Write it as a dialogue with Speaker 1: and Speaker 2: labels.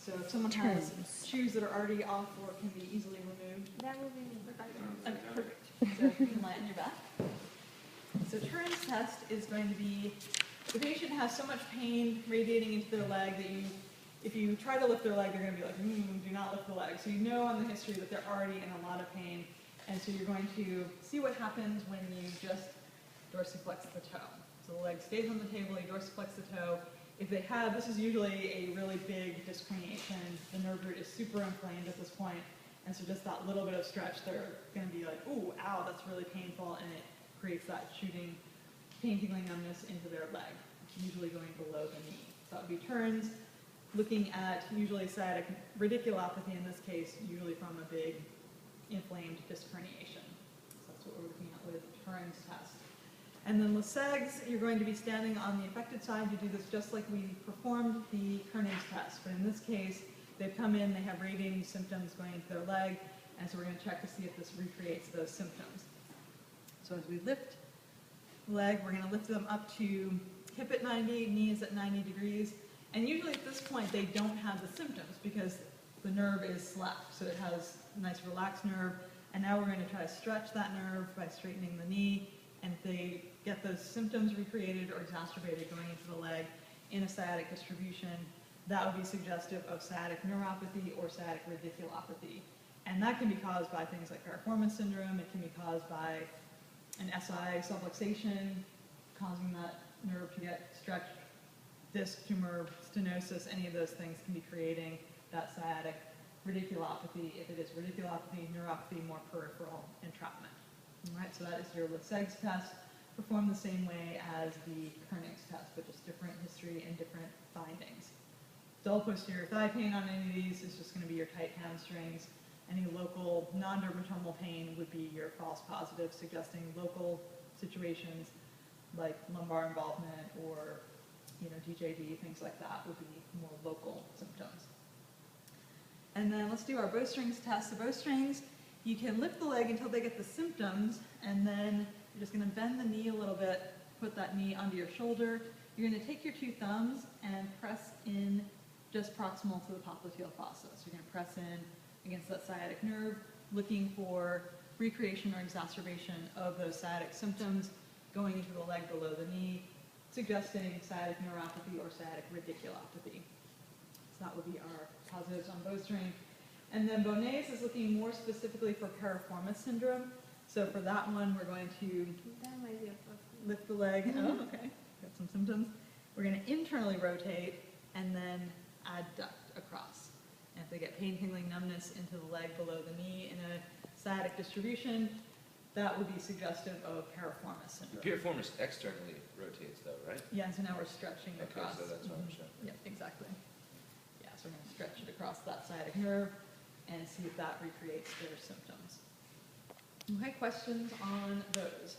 Speaker 1: So if someone has shoes that are already off or can be easily removed.
Speaker 2: That will be
Speaker 1: Okay, perfect. So you can lie on your back. So Turing's test is going to be, the patient has so much pain radiating into their leg that if you try to lift their leg, they're going to be like, do not lift the leg. So you know on the history that they're already in a lot of pain. And so you're going to see what happens when you just dorsiflex the toe. So the leg stays on the table, you dorsiflex the toe. If they have, this is usually a really big disc herniation. The nerve root is super inflamed at this point. And so just that little bit of stretch, they're going to be like, ooh, ow, that's really painful. And it creates that shooting, pain, tingling numbness into their leg, usually going below the knee. So that would be turns, looking at usually sciatic radiculopathy in this case, usually from a big inflamed disc herniation. So that's what we're looking at with Turing's test. And then Lesegs, you're going to be standing on the affected side. You do this just like we performed the Koenig's test, but in this case, they've come in, they have radiating symptoms going into their leg, and so we're going to check to see if this recreates those symptoms. So as we lift the leg, we're going to lift them up to hip at 90, knees at 90 degrees, and usually at this point they don't have the symptoms because the nerve is slack, so it has a nice relaxed nerve, and now we're going to try to stretch that nerve by straightening the knee, and if they get those symptoms recreated or exacerbated going into the leg in a sciatic distribution, that would be suggestive of sciatic neuropathy or sciatic radiculopathy. And that can be caused by things like piriformis syndrome. It can be caused by an SI subluxation, causing that nerve to get stretched, disc tumor, stenosis, any of those things can be creating that sciatic radiculopathy. If it is radiculopathy, neuropathy, more peripheral entrapment. All right, so that is your Lesegs test, performed the same way as the Koenig's test, but just different history and different findings. Dull posterior thigh pain on any of these is just going to be your tight hamstrings. Any local non-dermatomal pain would be your false positive, suggesting local situations like lumbar involvement or DJD, things like that would be more local symptoms. And then let's do our bowstrings test. The bowstrings, you can lift the leg until they get the symptoms, and then you're just going to bend the knee a little bit, put that knee under your shoulder. You're going to take your two thumbs and press in just proximal to the popliteal fossa. So you're going to press in against that sciatic nerve, looking for recreation or exacerbation of those sciatic symptoms going into the leg below the knee, suggesting sciatic neuropathy or sciatic radiculopathy. So that would be our positives on bowstring. And then Bonet's is looking more specifically for piriformis syndrome. So for that one, we're going to lift the leg. Oh, okay. Got some symptoms. We're going to internally rotate and then adduct across. And if they get pain, tingling, numbness into the leg below the knee in a sciatic distribution, that would be suggestive of piriformis syndrome.
Speaker 3: The piriformis externally rotates though, right?
Speaker 1: Yeah, so now we're stretching across.
Speaker 3: Okay, so that's what I'm saying.
Speaker 1: Yep, exactly. Yeah, so we're going to stretch it across that sciatic nerve and see if that recreates their symptoms. Okay, questions on those?